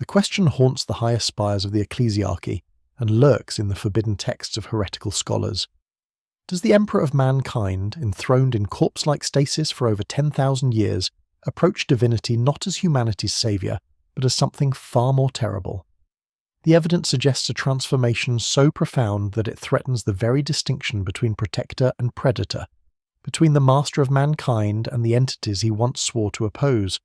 The question haunts the highest spires of the ecclesiarchy and lurks in the forbidden texts of heretical scholars. Does the Emperor of mankind, enthroned in corpse-like stasis for over 10,000 years, approach divinity not as humanity's saviour, but as something far more terrible? The evidence suggests a transformation so profound that it threatens the very distinction between protector and predator, between the master of mankind and the entities he once swore to oppose.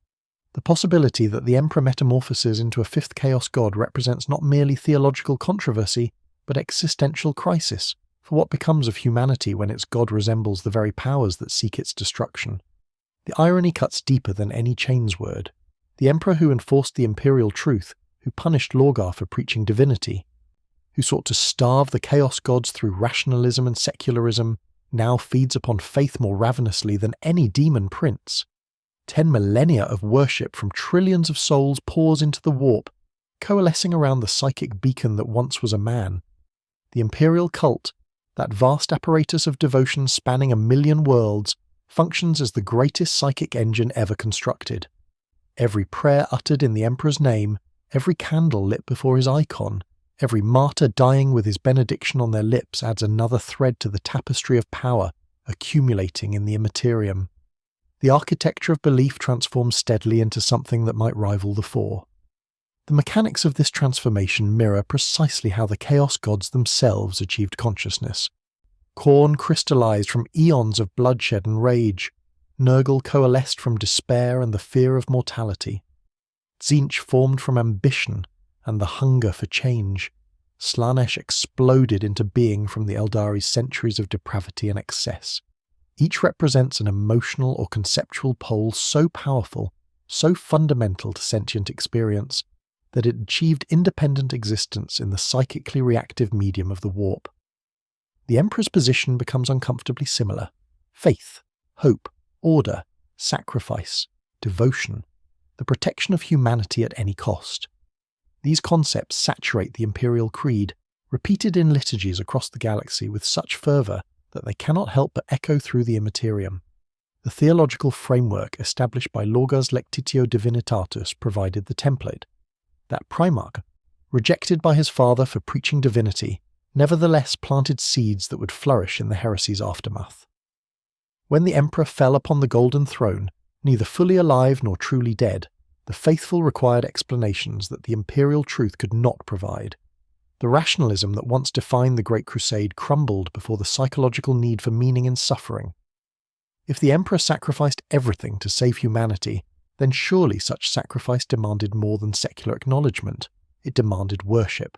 The possibility that the Emperor metamorphoses into a fifth Chaos God represents not merely theological controversy, but existential crisis for what becomes of humanity when its God resembles the very powers that seek its destruction. The irony cuts deeper than any chains word. The Emperor who enforced the imperial truth, who punished Lorgar for preaching divinity, who sought to starve the Chaos Gods through rationalism and secularism, now feeds upon faith more ravenously than any demon prince. 10 millennia of worship from trillions of souls pours into the warp, coalescing around the psychic beacon that once was a man. The imperial cult, that vast apparatus of devotion spanning 1,000,000 worlds, functions as the greatest psychic engine ever constructed. Every prayer uttered in the Emperor's name, every candle lit before his icon, every martyr dying with his benediction on their lips adds another thread to the tapestry of power accumulating in the immaterium. The architecture of belief transforms steadily into something that might rival the Four. The mechanics of this transformation mirror precisely how the Chaos Gods themselves achieved consciousness. Khorne crystallized from eons of bloodshed and rage. Nurgle coalesced from despair and the fear of mortality. Tzeentch formed from ambition and the hunger for change. Slaanesh exploded into being from the Eldari's centuries of depravity and excess. Each represents an emotional or conceptual pole so powerful, so fundamental to sentient experience, that it achieved independent existence in the psychically reactive medium of the warp. The Emperor's position becomes uncomfortably similar. Faith, hope, order, sacrifice, devotion, the protection of humanity at any cost. These concepts saturate the imperial creed, repeated in liturgies across the galaxy with such fervour that they cannot help but echo through the immaterium. The theological framework established by Lorgar's Lectitio Divinitatus provided the template. That Primarch, rejected by his father for preaching divinity, nevertheless planted seeds that would flourish in the heresy's aftermath. When the Emperor fell upon the Golden Throne, neither fully alive nor truly dead, the faithful required explanations that the imperial truth could not provide. The rationalism that once defined the Great Crusade crumbled before the psychological need for meaning in suffering. If the Emperor sacrificed everything to save humanity, then surely such sacrifice demanded more than secular acknowledgement. It demanded worship.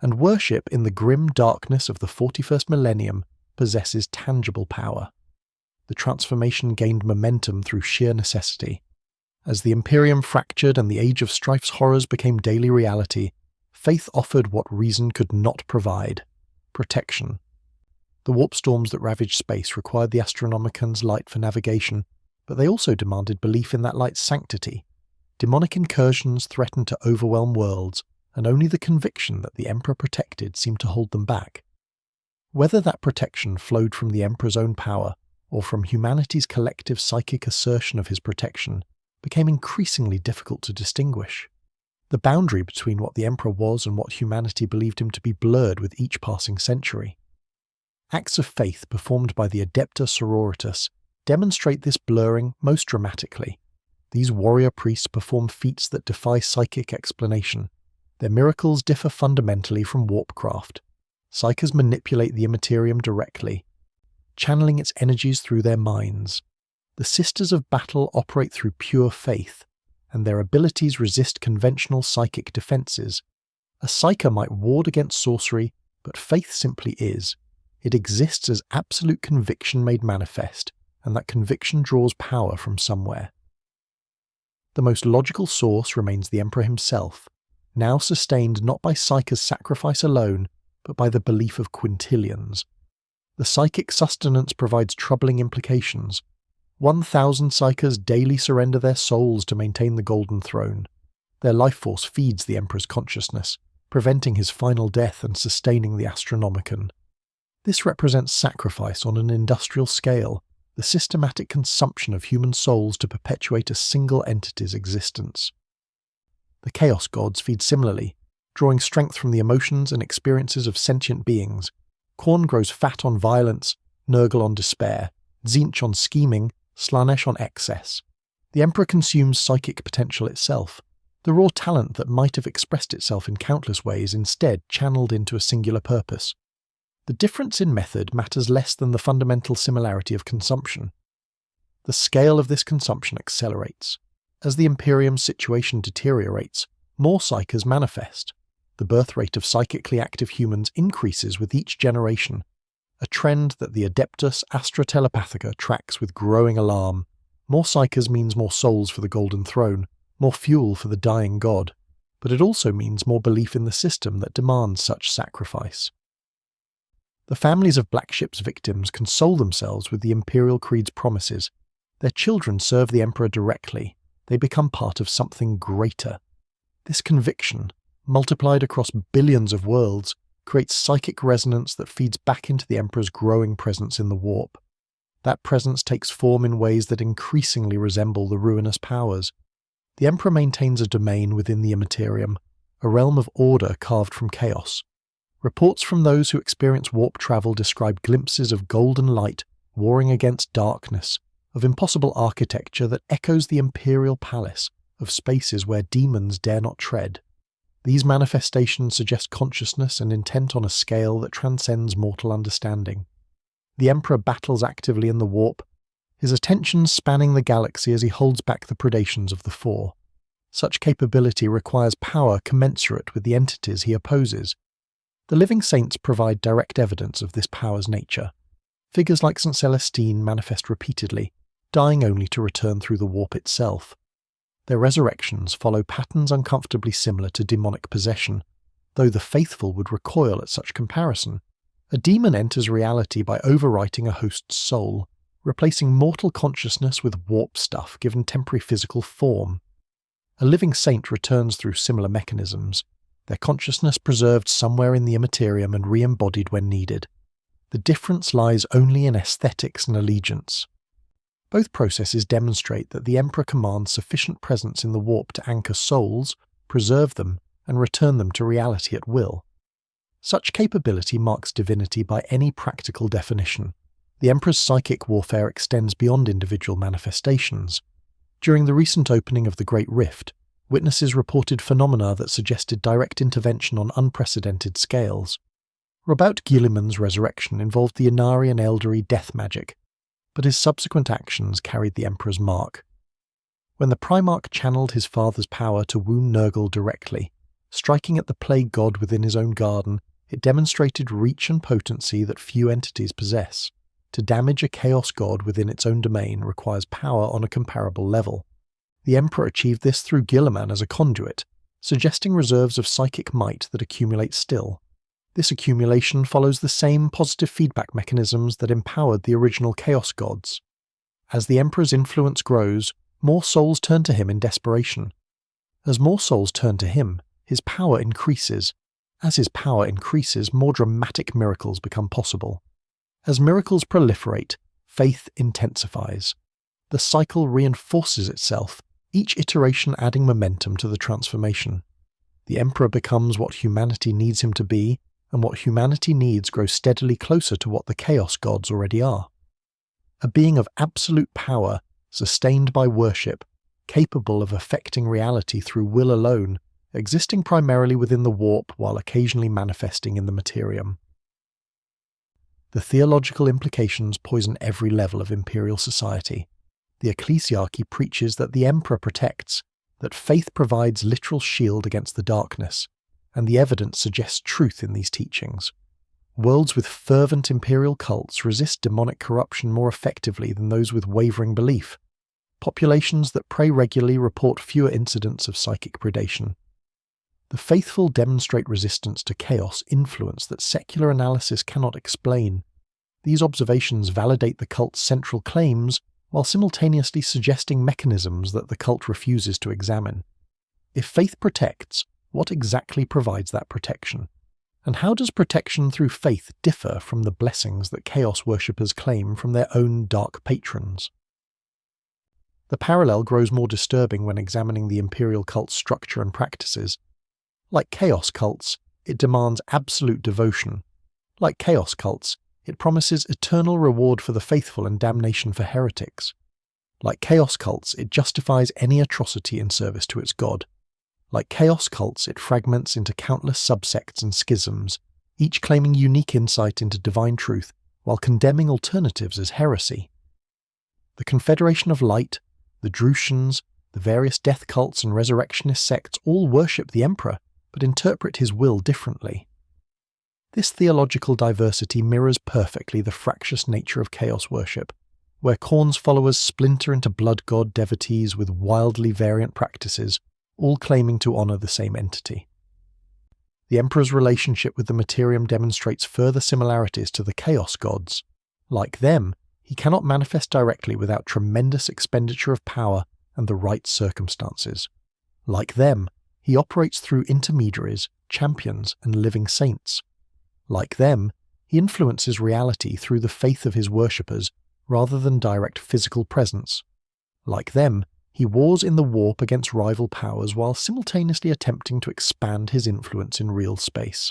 And worship in the grim darkness of the 41st millennium possesses tangible power. The transformation gained momentum through sheer necessity. As the Imperium fractured and the Age of Strife's horrors became daily reality, faith offered what reason could not provide: protection. The warp storms that ravaged space required the Astronomican's light for navigation, but they also demanded belief in that light's sanctity. Demonic incursions threatened to overwhelm worlds, and only the conviction that the Emperor protected seemed to hold them back. Whether that protection flowed from the Emperor's own power, or from humanity's collective psychic assertion of his protection, became increasingly difficult to distinguish. The boundary between what the Emperor was and what humanity believed him to be blurred with each passing century. Acts of faith performed by the Adepta Sororitas demonstrate this blurring most dramatically. These warrior priests perform feats that defy psychic explanation. Their miracles differ fundamentally from warpcraft. Psykers manipulate the immaterium directly, channeling its energies through their minds. The Sisters of Battle operate through pure faith, and their abilities resist conventional psychic defenses. A psyker might ward against sorcery, but faith simply is. It exists as absolute conviction made manifest, and that conviction draws power from somewhere. The most logical source remains the Emperor himself, now sustained not by psyker's sacrifice alone, but by the belief of quintillions. The psychic sustenance provides troubling implications. 1,000 psykers daily surrender their souls to maintain the Golden Throne. Their life force feeds the Emperor's consciousness, preventing his final death and sustaining the Astronomican. This represents sacrifice on an industrial scale, the systematic consumption of human souls to perpetuate a single entity's existence. The Chaos Gods feed similarly, drawing strength from the emotions and experiences of sentient beings. Khorne grows fat on violence, Nurgle on despair, Tzeentch on scheming, Slaanesh on excess. The Emperor consumes psychic potential itself, the raw talent that might have expressed itself in countless ways instead channeled into a singular purpose. The difference in method matters less than the fundamental similarity of consumption. The scale of this consumption accelerates. As the Imperium's situation deteriorates, more psychers manifest. The birth rate of psychically active humans increases with each generation, a trend that the Adeptus Astra Telepathica tracks with growing alarm. More psychers means more souls for the Golden Throne, more fuel for the dying god, but it also means more belief in the system that demands such sacrifice. The families of Black Ship's victims console themselves with the Imperial Creed's promises. Their children serve the Emperor directly. They become part of something greater. This conviction, multiplied across billions of worlds, creates psychic resonance that feeds back into the Emperor's growing presence in the warp. That presence takes form in ways that increasingly resemble the ruinous powers. The Emperor maintains a domain within the Immaterium, a realm of order carved from chaos. Reports from those who experience warp travel describe glimpses of golden light warring against darkness, of impossible architecture that echoes the Imperial Palace, of spaces where demons dare not tread. These manifestations suggest consciousness and intent on a scale that transcends mortal understanding. The Emperor battles actively in the warp, his attention spanning the galaxy as he holds back the predations of the Four. Such capability requires power commensurate with the entities he opposes. The living saints provide direct evidence of this power's nature. Figures like St. Celestine manifest repeatedly, dying only to return through the warp itself. Their resurrections follow patterns uncomfortably similar to demonic possession, though the faithful would recoil at such comparison. A demon enters reality by overwriting a host's soul, replacing mortal consciousness with warp stuff given temporary physical form. A living saint returns through similar mechanisms, their consciousness preserved somewhere in the Immaterium and re-embodied when needed. The difference lies only in aesthetics and allegiance. Both processes demonstrate that the Emperor commands sufficient presence in the warp to anchor souls, preserve them, and return them to reality at will. Such capability marks divinity by any practical definition. The Emperor's psychic warfare extends beyond individual manifestations. During the recent opening of the Great Rift, witnesses reported phenomena that suggested direct intervention on unprecedented scales. Robout Guilliman's resurrection involved the Inari and Eldari death magic, but his subsequent actions carried the Emperor's mark. When the Primarch channeled his father's power to wound Nurgle directly, striking at the plague god within his own garden, it demonstrated reach and potency that few entities possess. To damage a chaos god within its own domain requires power on a comparable level. The Emperor achieved this through Guilliman as a conduit, suggesting reserves of psychic might that accumulate still. This accumulation follows the same positive feedback mechanisms that empowered the original Chaos Gods. As the Emperor's influence grows, more souls turn to him in desperation. As more souls turn to him, his power increases. As his power increases, more dramatic miracles become possible. As miracles proliferate, faith intensifies. The cycle reinforces itself, each iteration adding momentum to the transformation. The Emperor becomes what humanity needs him to be, and what humanity needs grows steadily closer to what the Chaos Gods already are. A being of absolute power, sustained by worship, capable of affecting reality through will alone, existing primarily within the warp while occasionally manifesting in the Materium. The theological implications poison every level of imperial society. The ecclesiarchy preaches that the Emperor protects, that faith provides literal shield against the darkness, and the evidence suggests truth in these teachings. Worlds with fervent imperial cults resist demonic corruption more effectively than those with wavering belief. Populations that pray regularly report fewer incidents of psychic predation. The faithful demonstrate resistance to chaos influence that secular analysis cannot explain. These observations validate the cult's central claims while simultaneously suggesting mechanisms that the cult refuses to examine. If faith protects, what exactly provides that protection? And how does protection through faith differ from the blessings that chaos worshippers claim from their own dark patrons? The parallel grows more disturbing when examining the imperial cult's structure and practices. Like chaos cults, it demands absolute devotion. Like chaos cults, it promises eternal reward for the faithful and damnation for heretics. Like chaos cults, it justifies any atrocity in service to its god. Like chaos cults, it fragments into countless subsects and schisms, each claiming unique insight into divine truth while condemning alternatives as heresy. The Confederation of Light, the Drusians, the various death cults and resurrectionist sects all worship the Emperor, but interpret his will differently. This theological diversity mirrors perfectly the fractious nature of chaos worship, where Khorne's followers splinter into blood god devotees with wildly variant practices, all claiming to honour the same entity. The Emperor's relationship with the Materium demonstrates further similarities to the chaos gods. Like them, he cannot manifest directly without tremendous expenditure of power and the right circumstances. Like them, he operates through intermediaries, champions, and living saints. Like them, he influences reality through the faith of his worshippers rather than direct physical presence. Like them, he wars in the warp against rival powers while simultaneously attempting to expand his influence in real space.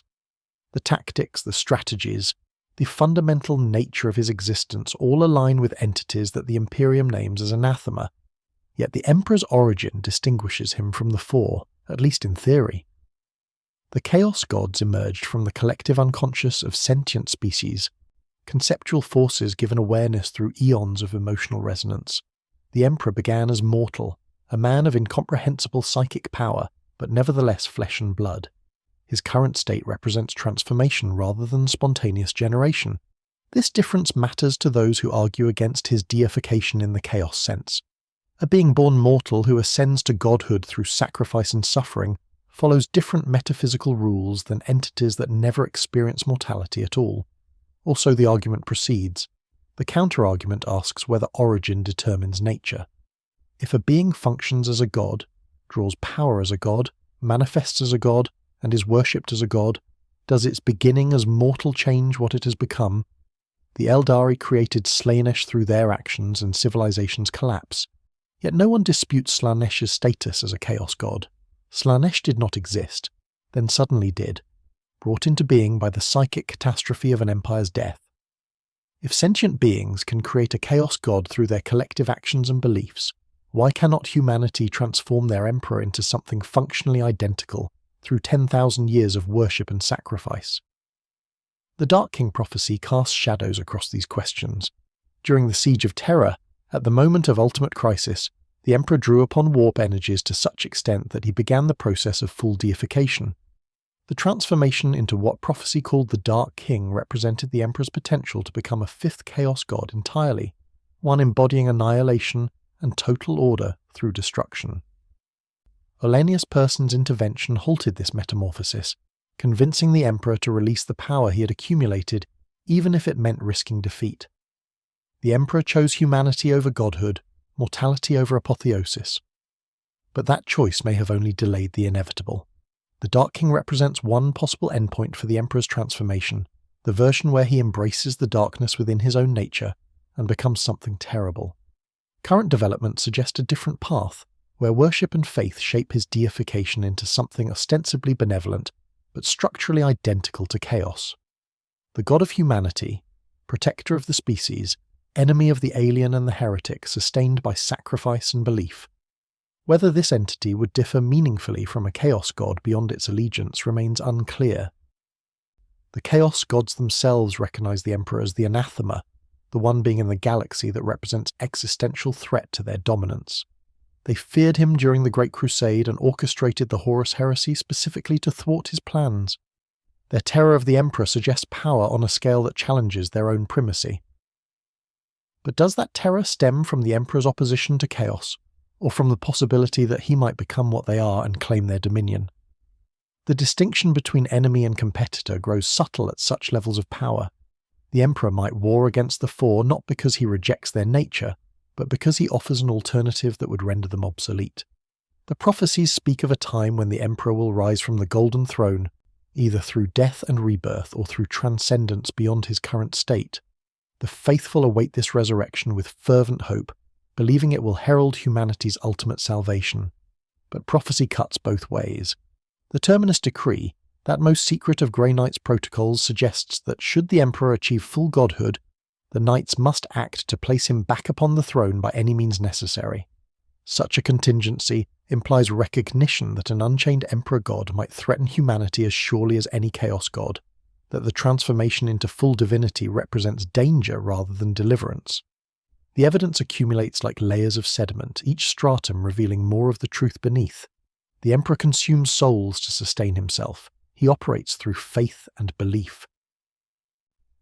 The tactics, the strategies, the fundamental nature of his existence all align with entities that the Imperium names as anathema, yet the Emperor's origin distinguishes him from the four, at least in theory. The Chaos Gods emerged from the collective unconscious of sentient species, conceptual forces given awareness through eons of emotional resonance. The Emperor began as mortal, a man of incomprehensible psychic power, but nevertheless flesh and blood. His current state represents transformation rather than spontaneous generation. This difference matters to those who argue against his deification in the chaos sense. A being born mortal who ascends to godhood through sacrifice and suffering follows different metaphysical rules than entities that never experience mortality at all. Also, the argument proceeds. The counter-argument asks whether origin determines nature. If a being functions as a god, draws power as a god, manifests as a god, and is worshipped as a god, does its beginning as mortal change what it has become? The Eldari created Slaanesh through their actions and civilizations collapse. Yet no one disputes Slaanesh's status as a chaos god. Slaanesh did not exist, then suddenly did, brought into being by the psychic catastrophe of an empire's death. If sentient beings can create a chaos god through their collective actions and beliefs, why cannot humanity transform their emperor into something functionally identical through 10,000 years of worship and sacrifice? The Dark King prophecy casts shadows across these questions. During the Siege of Terror, at the moment of ultimate crisis, the Emperor drew upon warp energies to such extent that he began the process of full deification. The transformation into what prophecy called the Dark King represented the Emperor's potential to become a fifth chaos god entirely, one embodying annihilation and total order through destruction. Olennius Person's intervention halted this metamorphosis, convincing the Emperor to release the power he had accumulated, even if it meant risking defeat. The Emperor chose humanity over godhood, mortality over apotheosis. But that choice may have only delayed the inevitable. The Dark King represents one possible endpoint for the Emperor's transformation, the version where he embraces the darkness within his own nature and becomes something terrible. Current developments suggest a different path, where worship and faith shape his deification into something ostensibly benevolent, but structurally identical to chaos. The god of humanity, protector of the species, enemy of the alien and the heretic, sustained by sacrifice and belief. Whether this entity would differ meaningfully from a chaos god beyond its allegiance remains unclear. The chaos gods themselves recognize the Emperor as the anathema, the one being in the galaxy that represents existential threat to their dominance. They feared him during the Great Crusade and orchestrated the Horus heresy specifically to thwart his plans. Their terror of the Emperor suggests power on a scale that challenges their own primacy. But does that terror stem from the Emperor's opposition to chaos, or from the possibility that he might become what they are and claim their dominion? The distinction between enemy and competitor grows subtle at such levels of power. The Emperor might war against the Four not because he rejects their nature, but because he offers an alternative that would render them obsolete. The prophecies speak of a time when the Emperor will rise from the Golden Throne, either through death and rebirth or through transcendence beyond his current state. The faithful await this resurrection with fervent hope, believing it will herald humanity's ultimate salvation. But prophecy cuts both ways. The Terminus Decree, that most secret of Grey Knight's protocols, suggests that should the Emperor achieve full godhood, the Knights must act to place him back upon the throne by any means necessary. Such a contingency implies recognition that an unchained Emperor God might threaten humanity as surely as any Chaos God, that the transformation into full divinity represents danger rather than deliverance. The evidence accumulates like layers of sediment, each stratum revealing more of the truth beneath. The Emperor consumes souls to sustain himself. He operates through faith and belief.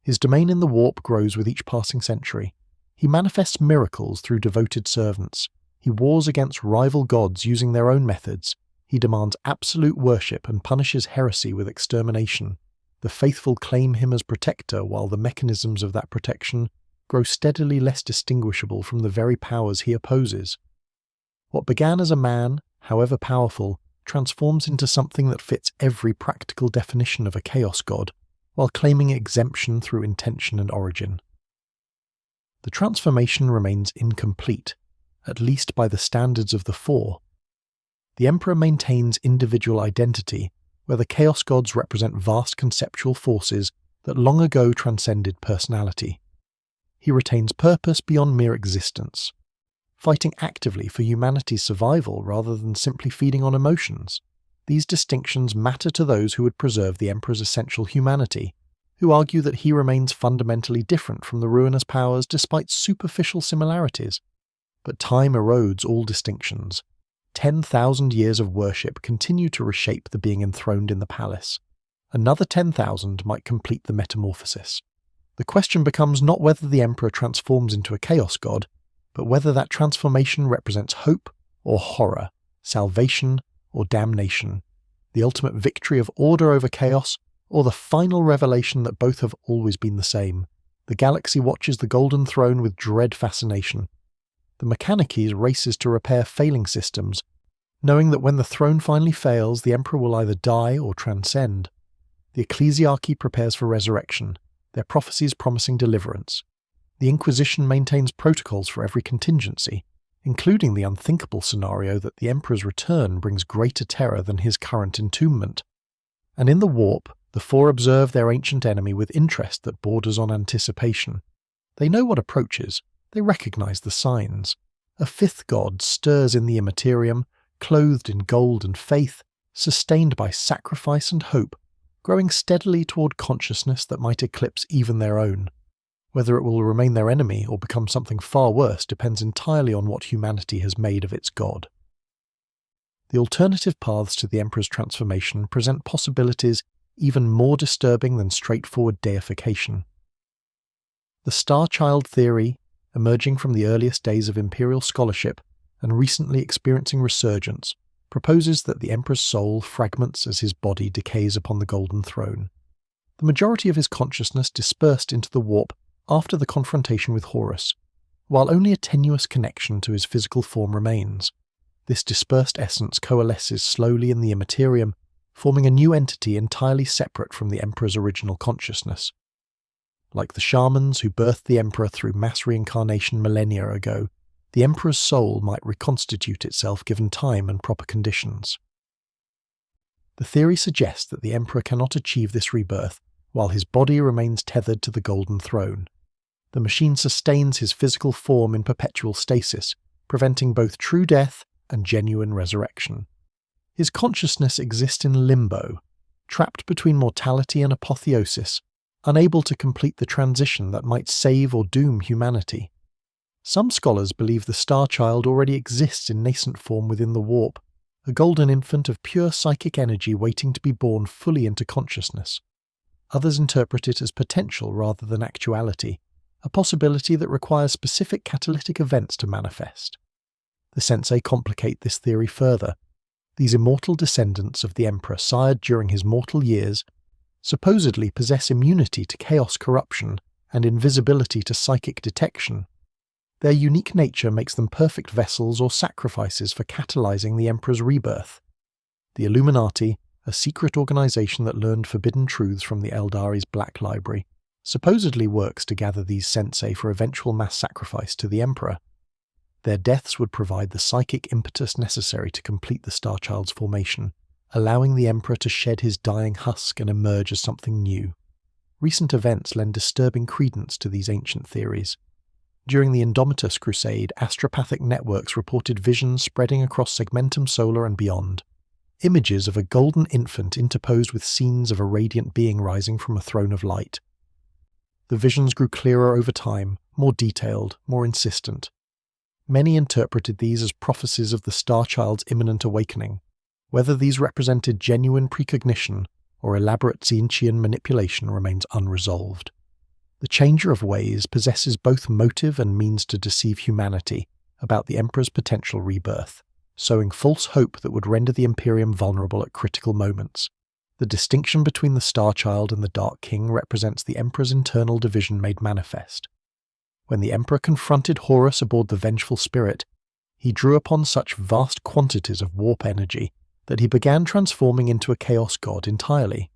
His domain in the warp grows with each passing century. He manifests miracles through devoted servants. He wars against rival gods using their own methods. He demands absolute worship and punishes heresy with extermination. The faithful claim him as protector, while the mechanisms of that protection grow steadily less distinguishable from the very powers he opposes. What began as a man, however powerful, transforms into something that fits every practical definition of a Chaos God, while claiming exemption through intention and origin. The transformation remains incomplete, at least by the standards of the Four. The Emperor maintains individual identity, where the Chaos Gods represent vast conceptual forces that long ago transcended personality. He retains purpose beyond mere existence, fighting actively for humanity's survival rather than simply feeding on emotions. These distinctions matter to those who would preserve the Emperor's essential humanity, who argue that he remains fundamentally different from the ruinous powers despite superficial similarities. But time erodes all distinctions. 10,000 years of worship continue to reshape the being enthroned in the palace. Another 10,000 might complete the metamorphosis. The question becomes not whether the Emperor transforms into a Chaos God, but whether that transformation represents hope or horror, salvation or damnation, the ultimate victory of order over chaos, or the final revelation that both have always been the same. The galaxy watches the Golden Throne with dread fascination. The Mechanices races to repair failing systems, knowing that when the throne finally fails, the Emperor will either die or transcend. The Ecclesiarchy prepares for resurrection, their prophecies promising deliverance. The Inquisition maintains protocols for every contingency, including the unthinkable scenario that the Emperor's return brings greater terror than his current entombment. And in the warp, the Four observe their ancient enemy with interest that borders on anticipation. They know what approaches. They recognize the signs. A fifth god stirs in the immaterium, clothed in gold and faith, sustained by sacrifice and hope, growing steadily toward consciousness that might eclipse even their own. Whether it will remain their enemy or become something far worse depends entirely on what humanity has made of its god. The alternative paths to the Emperor's transformation present possibilities even more disturbing than straightforward deification. The Star Child theory, emerging from the earliest days of imperial scholarship and recently experiencing resurgence, proposes that the Emperor's soul fragments as his body decays upon the Golden Throne. The majority of his consciousness dispersed into the warp after the confrontation with Horus, while only a tenuous connection to his physical form remains. This dispersed essence coalesces slowly in the immaterium, forming a new entity entirely separate from the Emperor's original consciousness. Like the shamans who birthed the Emperor through mass reincarnation millennia ago, the Emperor's soul might reconstitute itself given time and proper conditions. The theory suggests that the Emperor cannot achieve this rebirth while his body remains tethered to the Golden Throne. The machine sustains his physical form in perpetual stasis, preventing both true death and genuine resurrection. His consciousness exists in limbo, trapped between mortality and apotheosis, unable to complete the transition that might save or doom humanity. Some scholars believe the Star Child already exists in nascent form within the warp, a golden infant of pure psychic energy waiting to be born fully into consciousness. Others interpret it as potential rather than actuality, a possibility that requires specific catalytic events to manifest. The Sensei complicate this theory further. These immortal descendants of the Emperor sired during his mortal years supposedly possess immunity to chaos corruption and invisibility to psychic detection. Their unique nature makes them perfect vessels or sacrifices for catalyzing the Emperor's rebirth. The Illuminati, a secret organization that learned forbidden truths from the Eldari's Black Library, supposedly works to gather these sensei for eventual mass sacrifice to the Emperor. Their deaths would provide the psychic impetus necessary to complete the Star Child's formation, allowing the Emperor to shed his dying husk and emerge as something new. Recent events lend disturbing credence to these ancient theories. During the Indomitus Crusade, astropathic networks reported visions spreading across Segmentum Solar and beyond. Images of a golden infant interposed with scenes of a radiant being rising from a throne of light. The visions grew clearer over time, more detailed, more insistent. Many interpreted these as prophecies of the Star Child's imminent awakening. Whether these represented genuine precognition or elaborate Tzeentchian manipulation remains unresolved. The Changer of Ways possesses both motive and means to deceive humanity about the Emperor's potential rebirth, sowing false hope that would render the Imperium vulnerable at critical moments. The distinction between the Star Child and the Dark King represents the Emperor's internal division made manifest. When the Emperor confronted Horus aboard the Vengeful Spirit, he drew upon such vast quantities of warp energy that he began transforming into a Chaos God entirely.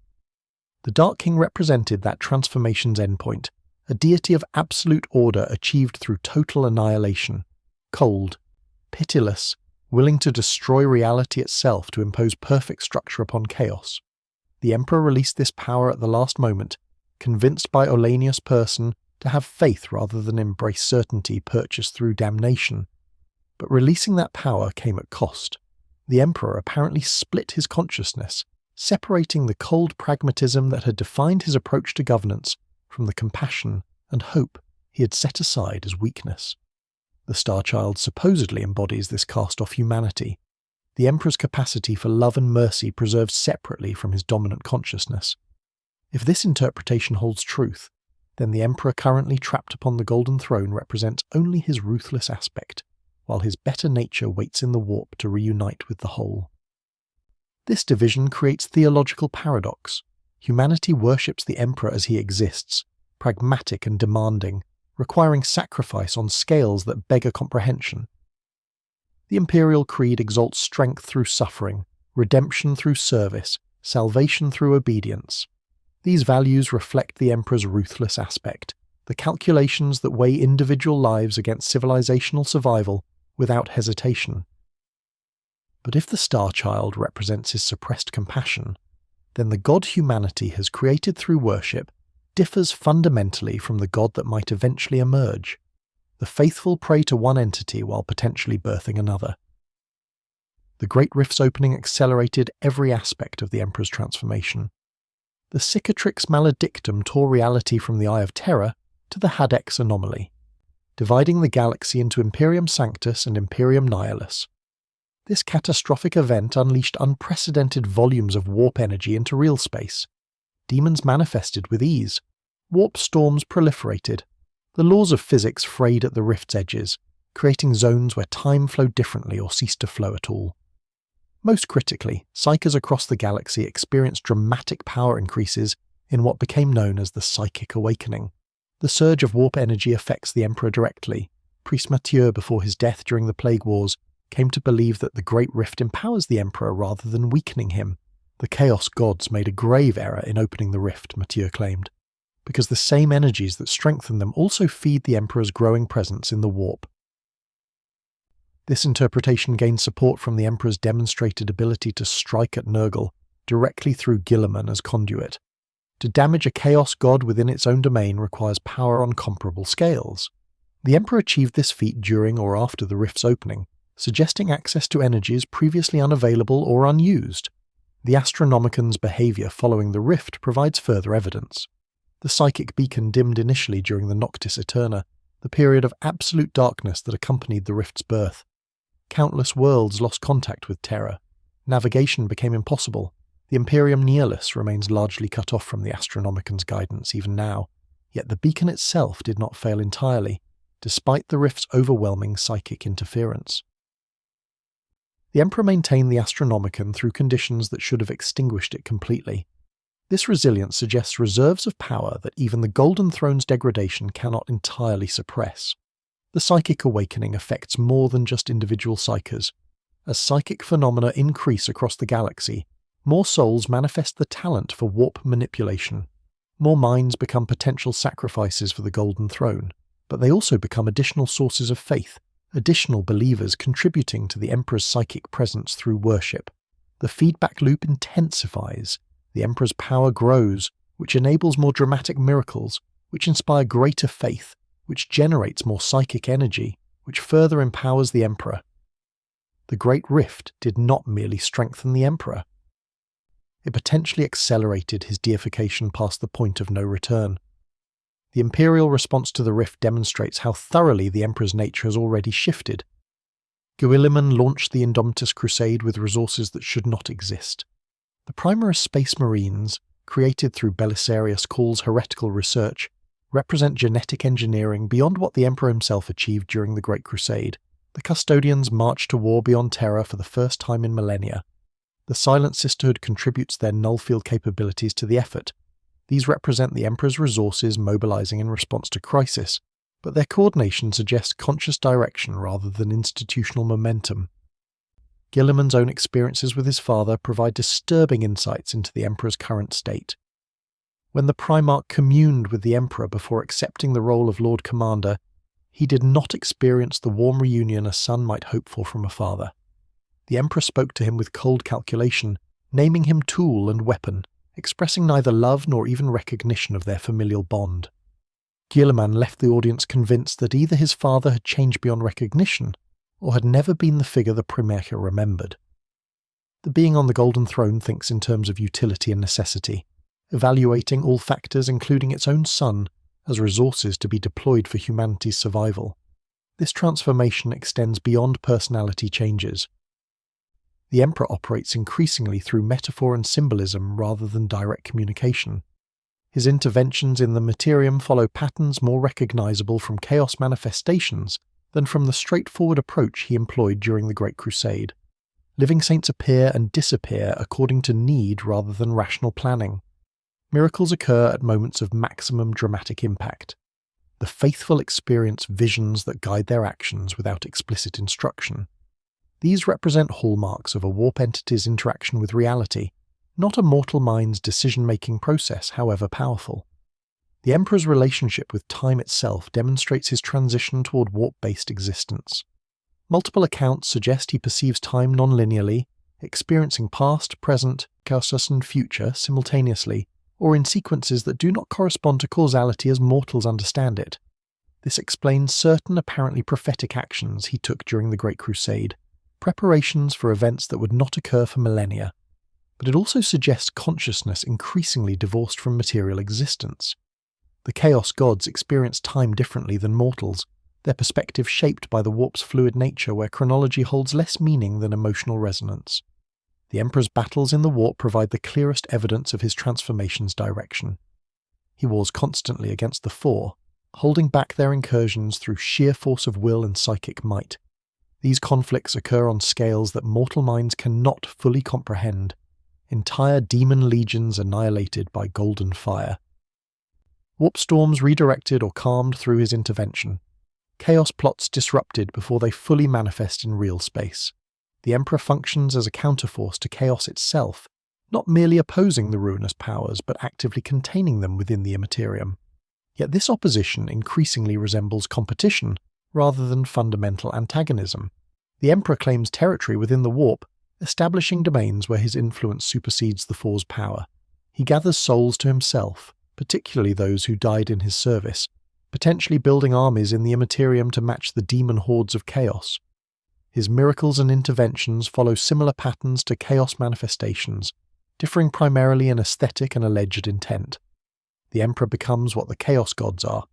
The Dark King represented that transformation's endpoint, a deity of absolute order achieved through total annihilation, cold, pitiless, willing to destroy reality itself to impose perfect structure upon chaos. The Emperor released this power at the last moment, convinced by Olanius' person to have faith rather than embrace certainty purchased through damnation. But releasing that power came at cost. The Emperor apparently split his consciousness, separating the cold pragmatism that had defined his approach to governance from the compassion and hope he had set aside as weakness. The Star Child supposedly embodies this cast-off humanity, the Emperor's capacity for love and mercy preserved separately from his dominant consciousness. If this interpretation holds truth, then the Emperor currently trapped upon the Golden Throne represents only his ruthless aspect, while his better nature waits in the warp to reunite with the whole. This division creates theological paradox. Humanity worships the Emperor as he exists, pragmatic and demanding, requiring sacrifice on scales that beggar comprehension. The Imperial Creed exalts strength through suffering, redemption through service, salvation through obedience. These values reflect the Emperor's ruthless aspect, the calculations that weigh individual lives against civilizational survival without hesitation. But if the Star Child represents his suppressed compassion, then the God humanity has created through worship differs fundamentally from the God that might eventually emerge. The faithful pray to one entity while potentially birthing another. The Great Rift's opening accelerated every aspect of the Emperor's transformation. The Cicatrix Maledictum tore reality from the Eye of Terror to the Hadex Anomaly, dividing the galaxy into Imperium Sanctus and Imperium Nihilus. This catastrophic event unleashed unprecedented volumes of warp energy into real space. Demons manifested with ease. Warp storms proliferated. The laws of physics frayed at the rift's edges, creating zones where time flowed differently or ceased to flow at all. Most critically, psychers across the galaxy experienced dramatic power increases in what became known as the Psychic Awakening. The surge of warp energy affects the Emperor directly. Priest Mathieu, before his death during the Plague Wars, came to believe that the Great Rift empowers the Emperor rather than weakening him. The Chaos Gods made a grave error in opening the rift, Mathieu claimed, because the same energies that strengthen them also feed the Emperor's growing presence in the warp. This interpretation gained support from the Emperor's demonstrated ability to strike at Nurgle directly through Guilliman as conduit. To damage a Chaos God within its own domain requires power on comparable scales. The Emperor achieved this feat during or after the rift's opening, suggesting access to energies previously unavailable or unused. The Astronomican's behaviour following the rift provides further evidence. The psychic beacon dimmed initially during the Noctis Eterna, the period of absolute darkness that accompanied the rift's birth. Countless worlds lost contact with Terra. Navigation became impossible. The Imperium Nihilus remains largely cut off from the Astronomican's guidance even now, yet the beacon itself did not fail entirely, despite the rift's overwhelming psychic interference. The Emperor maintained the Astronomican through conditions that should have extinguished it completely. This resilience suggests reserves of power that even the Golden Throne's degradation cannot entirely suppress. The Psychic Awakening affects more than just individual psychers. As psychic phenomena increase across the galaxy, more souls manifest the talent for warp manipulation. More minds become potential sacrifices for the Golden Throne, but they also become additional sources of faith, additional believers contributing to the Emperor's psychic presence through worship. The feedback loop intensifies, the Emperor's power grows, which enables more dramatic miracles, which inspire greater faith, which generates more psychic energy, which further empowers the Emperor. The Great Rift did not merely strengthen the Emperor. It potentially accelerated his deification past the point of no return. The Imperial response to the Rift demonstrates how thoroughly the Emperor's nature has already shifted. Guilliman launched the Indomitus Crusade with resources that should not exist. The Primaris Space Marines, created through Belisarius Caul's heretical research, represent genetic engineering beyond what the Emperor himself achieved during the Great Crusade. The Custodians march to war beyond Terra for the first time in millennia. The Silent Sisterhood contributes their nullfield capabilities to the effort. These represent the Emperor's resources mobilizing in response to crisis, but their coordination suggests conscious direction rather than institutional momentum. Guilliman's own experiences with his father provide disturbing insights into the Emperor's current state. When the Primarch communed with the Emperor before accepting the role of Lord Commander, he did not experience the warm reunion a son might hope for from a father. The Emperor spoke to him with cold calculation, naming him tool and weapon, expressing neither love nor even recognition of their familial bond. Guilliman left the audience convinced that either his father had changed beyond recognition, or had never been the figure the Primarch remembered. The being on the Golden Throne thinks in terms of utility and necessity, evaluating all factors including its own son as resources to be deployed for humanity's survival. This transformation extends beyond personality changes. The Emperor operates increasingly through metaphor and symbolism rather than direct communication. His interventions in the Materium follow patterns more recognizable from chaos manifestations than from the straightforward approach he employed during the Great Crusade. Living saints appear and disappear according to need rather than rational planning. Miracles occur at moments of maximum dramatic impact. The faithful experience visions that guide their actions without explicit instruction. These represent hallmarks of a warp entity's interaction with reality, not a mortal mind's decision-making process, however powerful. The Emperor's relationship with time itself demonstrates his transition toward warp-based existence. Multiple accounts suggest he perceives time non-linearly, experiencing past, present, casus and future simultaneously, or in sequences that do not correspond to causality as mortals understand it. This explains certain apparently prophetic actions he took during the Great Crusade, preparations for events that would not occur for millennia. But it also suggests consciousness increasingly divorced from material existence. The Chaos Gods experience time differently than mortals, their perspective shaped by the warp's fluid nature where chronology holds less meaning than emotional resonance. The Emperor's battles in the warp provide the clearest evidence of his transformation's direction. He wars constantly against the Four, holding back their incursions through sheer force of will and psychic might. These conflicts occur on scales that mortal minds cannot fully comprehend. Entire demon legions annihilated by golden fire. Warp storms redirected or calmed through his intervention. Chaos plots disrupted before they fully manifest in real space. The Emperor functions as a counterforce to chaos itself, not merely opposing the ruinous powers, but actively containing them within the Immaterium. Yet this opposition increasingly resembles competition, rather than fundamental antagonism. The Emperor claims territory within the warp, establishing domains where his influence supersedes the Four's power. He gathers souls to himself, particularly those who died in his service, potentially building armies in the Immaterium to match the demon hordes of chaos. His miracles and interventions follow similar patterns to chaos manifestations, differing primarily in aesthetic and alleged intent. The Emperor becomes what the Chaos Gods are,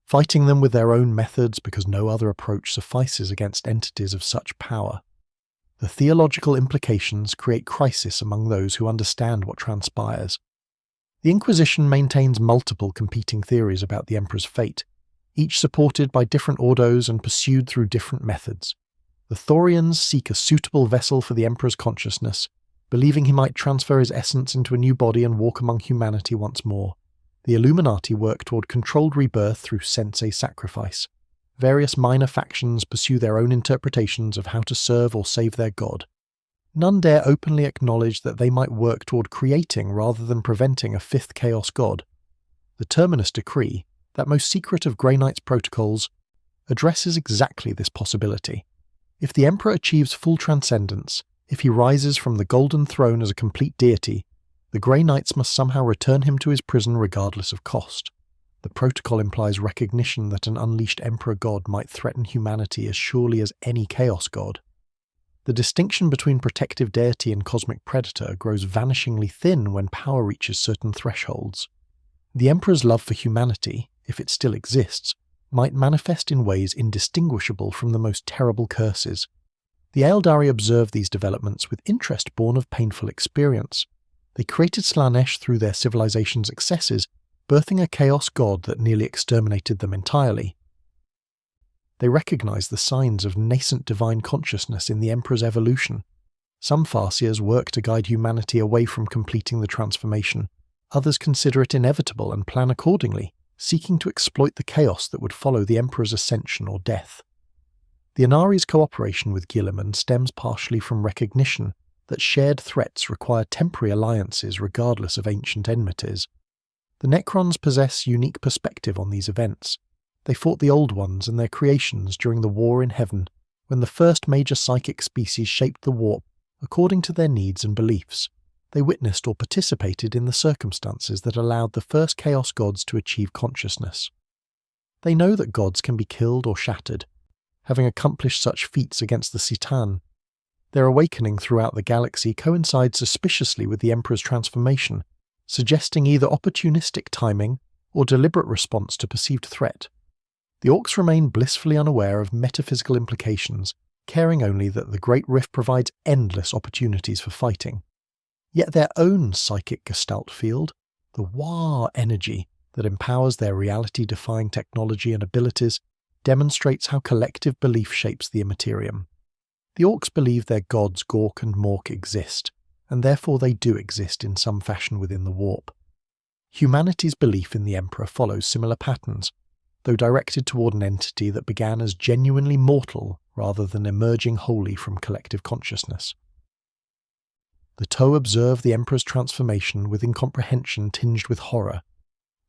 fighting them with their own methods because no other approach suffices against entities of such power. The theological implications create crisis among those who understand what transpires. The Inquisition maintains multiple competing theories about the Emperor's fate, each supported by different ordos and pursued through different methods. The Thorians seek a suitable vessel for the Emperor's consciousness, believing he might transfer his essence into a new body and walk among humanity once more. The Illuminati work toward controlled rebirth through sensei sacrifice. Various minor factions pursue their own interpretations of how to serve or save their god. None dare openly acknowledge that they might work toward creating rather than preventing a fifth Chaos God. The Terminus Decree, that most secret of Grey Knight's protocols, addresses exactly this possibility. If the Emperor achieves full transcendence, if he rises from the Golden Throne as a complete deity, the Grey Knights must somehow return him to his prison regardless of cost. The protocol implies recognition that an unleashed Emperor God might threaten humanity as surely as any Chaos God. The distinction between protective deity and cosmic predator grows vanishingly thin when power reaches certain thresholds. The Emperor's love for humanity, if it still exists, might manifest in ways indistinguishable from the most terrible curses. The Aeldari observed these developments with interest born of painful experience. They created Slaanesh through their civilization's excesses, birthing a chaos god that nearly exterminated them entirely. They recognized the signs of nascent divine consciousness in the Emperor's evolution. Some Farseers work to guide humanity away from completing the transformation. Others consider it inevitable and plan accordingly, seeking to exploit the chaos that would follow the Emperor's ascension or death. The Inari's cooperation with Guilliman stems partially from recognition that shared threats require temporary alliances regardless of ancient enmities. The Necrons possess unique perspective on these events. They fought the Old Ones and their creations during the War in Heaven, when the first major psychic species shaped the warp according to their needs and beliefs. They witnessed or participated in the circumstances that allowed the first Chaos Gods to achieve consciousness. They know that gods can be killed or shattered, having accomplished such feats against the Citan. Their awakening throughout the galaxy coincides suspiciously with the Emperor's transformation, suggesting either opportunistic timing or deliberate response to perceived threat. The Orcs remain blissfully unaware of metaphysical implications, caring only that the Great Rift provides endless opportunities for fighting. Yet their own psychic gestalt field, the Wa energy that empowers their reality-defying technology and abilities, demonstrates how collective belief shapes the Immaterium. The Orcs believe their gods Gork and Mork exist, and therefore they do exist in some fashion within the warp. Humanity's belief in the Emperor follows similar patterns, though directed toward an entity that began as genuinely mortal rather than emerging wholly from collective consciousness. The Toe observe the Emperor's transformation with incomprehension tinged with horror.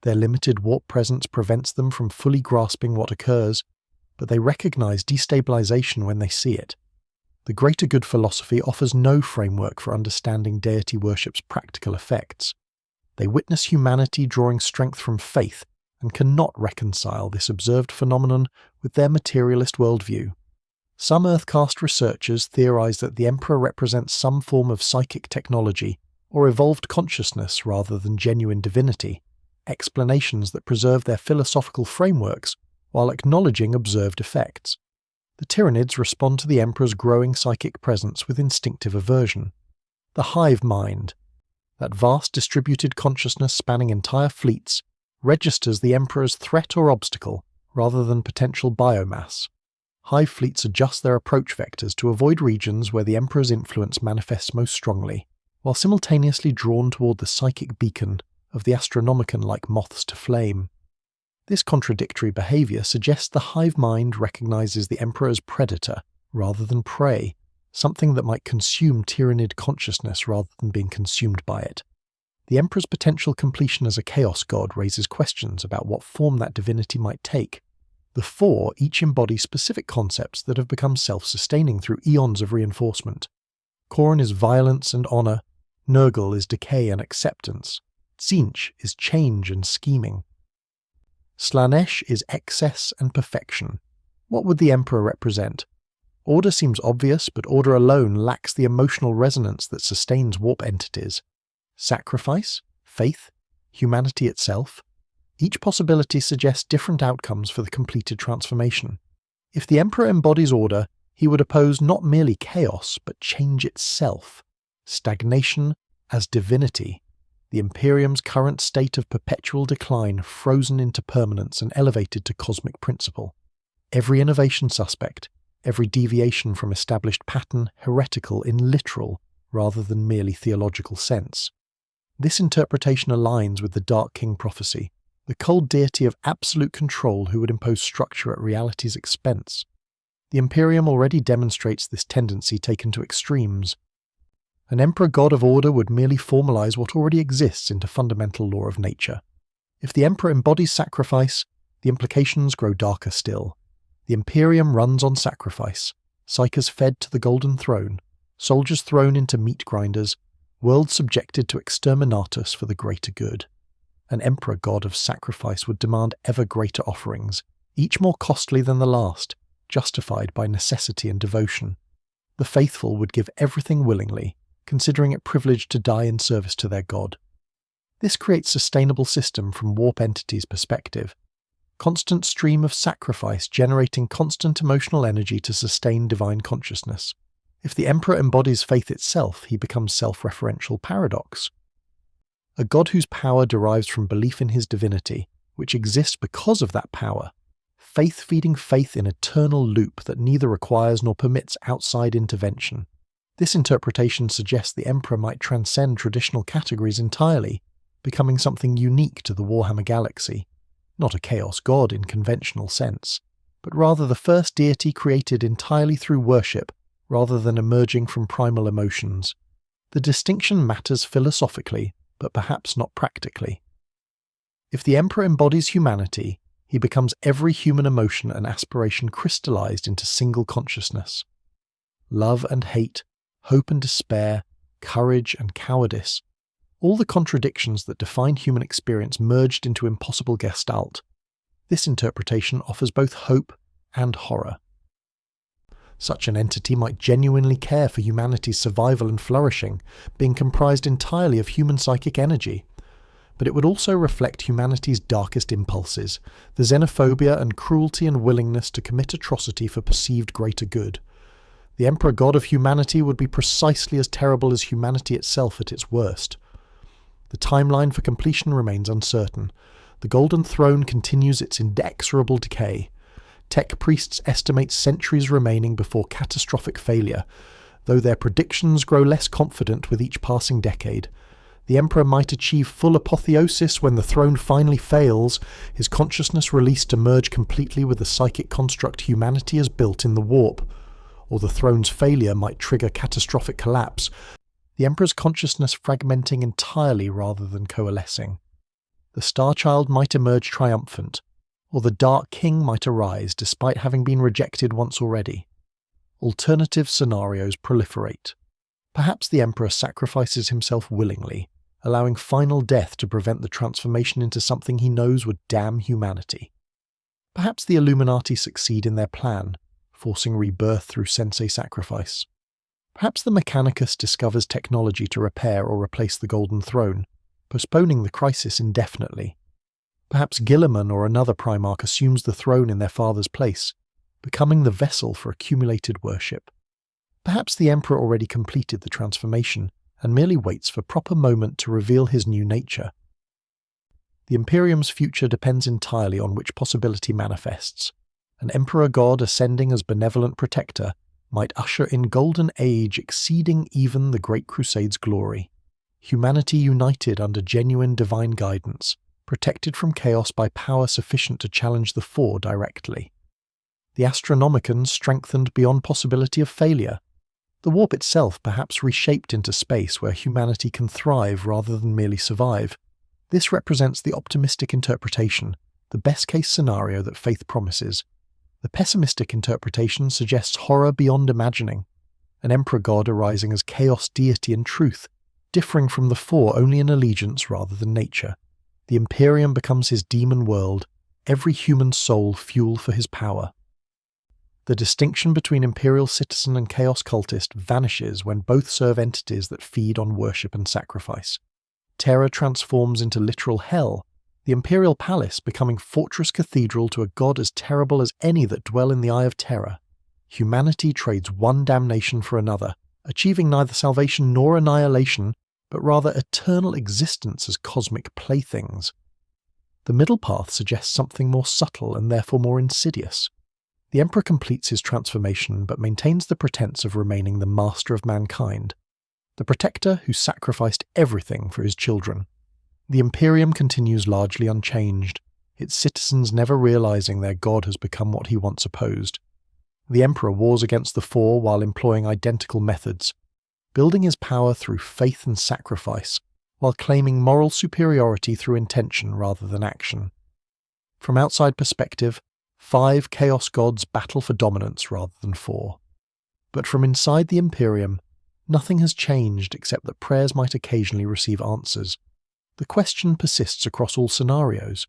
Their limited warp presence prevents them from fully grasping what occurs, but they recognize destabilization when they see it. The greater good philosophy offers no framework for understanding deity worship's practical effects. They witness humanity drawing strength from faith and cannot reconcile this observed phenomenon with their materialist worldview. Some Earthcast researchers theorize that the Emperor represents some form of psychic technology or evolved consciousness rather than genuine divinity, explanations that preserve their philosophical frameworks while acknowledging observed effects. The Tyranids respond to the Emperor's growing psychic presence with instinctive aversion. The hive mind, that vast distributed consciousness spanning entire fleets, registers the Emperor's threat or obstacle rather than potential biomass. Hive fleets adjust their approach vectors to avoid regions where the Emperor's influence manifests most strongly, while simultaneously drawn toward the psychic beacon of the Astronomicon like moths to flame. This contradictory behavior suggests the hive mind recognizes the Emperor as predator rather than prey, something that might consume Tyranid consciousness rather than being consumed by it. The Emperor's potential completion as a chaos god raises questions about what form that divinity might take. The four each embody specific concepts that have become self-sustaining through eons of reinforcement. Khorne is violence and honor, Nurgle is decay and acceptance, Tzeentch is change and scheming. Slaanesh is excess and perfection. What would the Emperor represent? Order seems obvious, but order alone lacks the emotional resonance that sustains warp entities. Sacrifice? Faith? Humanity itself? Each possibility suggests different outcomes for the completed transformation. If the Emperor embodies order, he would oppose not merely chaos, but change itself. Stagnation as divinity. The Imperium's current state of perpetual decline frozen into permanence and elevated to cosmic principle. Every innovation suspect, every deviation from established pattern heretical in literal rather than merely theological sense. This interpretation aligns with the Dark King prophecy, the cold deity of absolute control who would impose structure at reality's expense. The Imperium already demonstrates this tendency taken to extremes. An Emperor God of Order would merely formalize what already exists into fundamental law of nature. If the Emperor embodies sacrifice, the implications grow darker still. The Imperium runs on sacrifice, psychers fed to the Golden Throne, soldiers thrown into meat grinders, worlds subjected to exterminatus for the greater good. An emperor god of sacrifice would demand ever greater offerings, each more costly than the last, justified by necessity and devotion. The faithful would give everything willingly, considering it privileged to die in service to their god. This creates a sustainable system from warp entities' perspective. Constant stream of sacrifice generating constant emotional energy to sustain divine consciousness. If the emperor embodies faith itself, he becomes self-referential paradox. A god whose power derives from belief in his divinity, which exists because of that power. Faith feeding faith in eternal loop that neither requires nor permits outside intervention. This interpretation suggests the emperor might transcend traditional categories entirely, becoming something unique to the Warhammer galaxy. Not a chaos god in conventional sense, but rather the first deity created entirely through worship rather than emerging from primal emotions. The distinction matters philosophically, but perhaps not practically. If the emperor embodies humanity, he becomes every human emotion and aspiration crystallized into single consciousness. Love and hate, hope and despair, courage and cowardice, all the contradictions that define human experience merged into impossible gestalt. This interpretation offers both hope and horror. Such an entity might genuinely care for humanity's survival and flourishing, being comprised entirely of human psychic energy. But it would also reflect humanity's darkest impulses, the xenophobia and cruelty and willingness to commit atrocity for perceived greater good. The emperor god of humanity would be precisely as terrible as humanity itself at its worst. The timeline for completion remains uncertain. The Golden Throne continues its inexorable decay. Tech priests estimate centuries remaining before catastrophic failure, though their predictions grow less confident with each passing decade. The Emperor might achieve full apotheosis when the throne finally fails, his consciousness released to merge completely with the psychic construct humanity has built in the warp. Or the throne's failure might trigger catastrophic collapse, the Emperor's consciousness fragmenting entirely rather than coalescing. The Star Child might emerge triumphant, or the Dark King might arise despite having been rejected once already. Alternative scenarios proliferate. Perhaps the Emperor sacrifices himself willingly, allowing final death to prevent the transformation into something he knows would damn humanity. Perhaps the Illuminati succeed in their plan, forcing rebirth through sensei sacrifice. Perhaps the Mechanicus discovers technology to repair or replace the Golden Throne, postponing the crisis indefinitely. Perhaps Gilliman or another Primarch assumes the throne in their father's place, becoming the vessel for accumulated worship. Perhaps the Emperor already completed the transformation and merely waits for proper moment to reveal his new nature. The Imperium's future depends entirely on which possibility manifests. An Emperor God ascending as benevolent protector might usher in golden age exceeding even the Great Crusade's glory. Humanity united under genuine divine guidance, protected from chaos by power sufficient to challenge the Four directly. The Astronomicon strengthened beyond possibility of failure. The warp itself perhaps reshaped into space where humanity can thrive rather than merely survive. This represents the optimistic interpretation, the best-case scenario that faith promises. The pessimistic interpretation suggests horror beyond imagining, an emperor god arising as chaos deity and truth, differing from the Four only in allegiance rather than nature. The Imperium becomes his demon world, every human soul fuel for his power. The distinction between imperial citizen and chaos cultist vanishes when both serve entities that feed on worship and sacrifice. Terror transforms into literal hell, the imperial palace becoming fortress cathedral to a god as terrible as any that dwell in the eye of terror. Humanity trades one damnation for another, achieving neither salvation nor annihilation, but rather eternal existence as cosmic playthings. The middle path suggests something more subtle and therefore more insidious. The Emperor completes his transformation but maintains the pretense of remaining the master of mankind, the protector who sacrificed everything for his children. The Imperium continues largely unchanged, its citizens never realizing their god has become what he once opposed. The Emperor wars against the Four while employing identical methods, building his power through faith and sacrifice, while claiming moral superiority through intention rather than action. From outside perspective, 5 Chaos Gods battle for dominance rather than 4. But from inside the Imperium, nothing has changed except that prayers might occasionally receive answers. The question persists across all scenarios.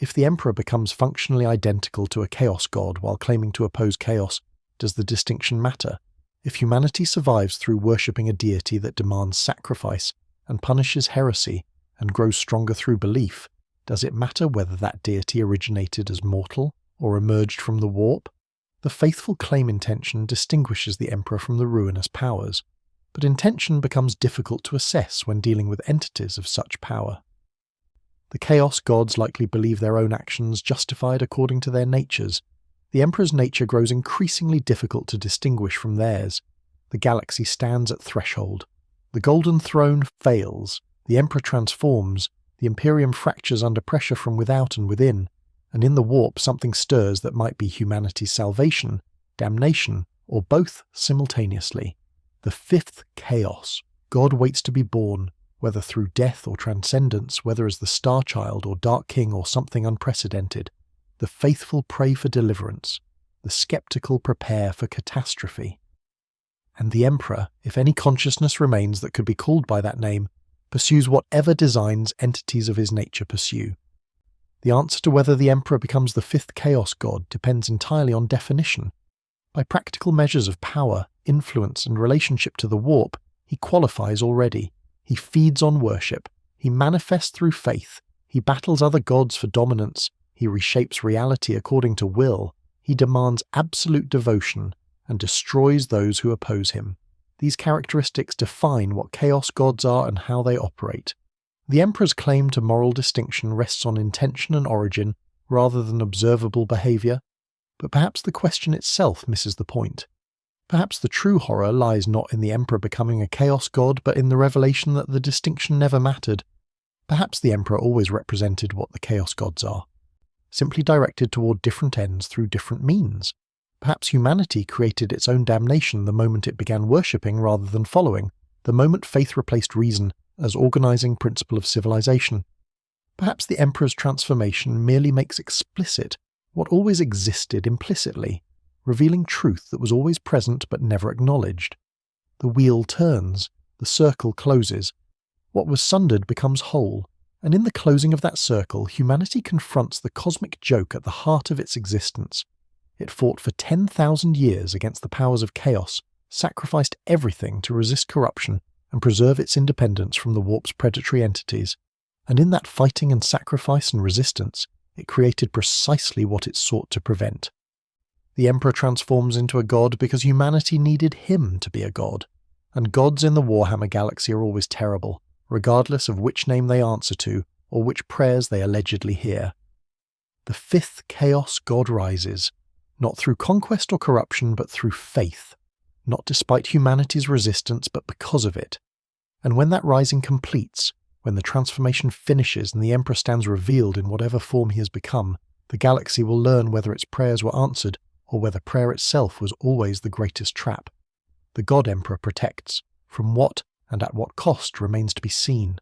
If the Emperor becomes functionally identical to a Chaos God while claiming to oppose chaos, does the distinction matter? If humanity survives through worshipping a deity that demands sacrifice and punishes heresy and grows stronger through belief, does it matter whether that deity originated as mortal or emerged from the warp? The faithful claim intention distinguishes the Emperor from the ruinous powers, but intention becomes difficult to assess when dealing with entities of such power. The Chaos Gods likely believe their own actions justified according to their natures. The Emperor's nature grows increasingly difficult to distinguish from theirs. The galaxy stands at threshold. The Golden Throne fails. The Emperor transforms. The Imperium fractures under pressure from without and within, and in the warp something stirs that might be humanity's salvation, damnation, or both simultaneously. The 5th Chaos. God waits to be born, whether through death or transcendence, whether as the Star Child or Dark King or something unprecedented. The faithful pray for deliverance. The skeptical prepare for catastrophe. And the Emperor, if any consciousness remains that could be called by that name, pursues whatever designs entities of his nature pursue. The answer to whether the Emperor becomes the 5th Chaos God depends entirely on definition. By practical measures of power, influence, and relationship to the warp, he qualifies already. He feeds on worship. He manifests through faith. He battles other gods for dominance. He reshapes reality according to will. He demands absolute devotion and destroys those who oppose him. These characteristics define what Chaos Gods are and how they operate. The Emperor's claim to moral distinction rests on intention and origin rather than observable behaviour, but perhaps the question itself misses the point. Perhaps the true horror lies not in the Emperor becoming a Chaos God, but in the revelation that the distinction never mattered. Perhaps the Emperor always represented what the Chaos Gods are, simply directed toward different ends through different means. Perhaps humanity created its own damnation the moment it began worshipping rather than following, the moment faith replaced reason as organizing principle of civilization. Perhaps the Emperor's transformation merely makes explicit what always existed implicitly, revealing truth that was always present but never acknowledged. The wheel turns, the circle closes. What was sundered becomes whole, and in the closing of that circle, humanity confronts the cosmic joke at the heart of its existence. It fought for 10,000 years against the powers of chaos, sacrificed everything to resist corruption and preserve its independence from the warp's predatory entities. And in that fighting and sacrifice and resistance, it created precisely what it sought to prevent. The Emperor transforms into a god because humanity needed him to be a god. And gods in the Warhammer galaxy are always terrible, regardless of which name they answer to or which prayers they allegedly hear. The 5th Chaos God rises, not through conquest or corruption, but through faith, not despite humanity's resistance, but because of it. And when that rising completes, when the transformation finishes and the Emperor stands revealed in whatever form he has become, the galaxy will learn whether its prayers were answered or whether prayer itself was always the greatest trap. The God Emperor protects. From what and at what cost remains to be seen.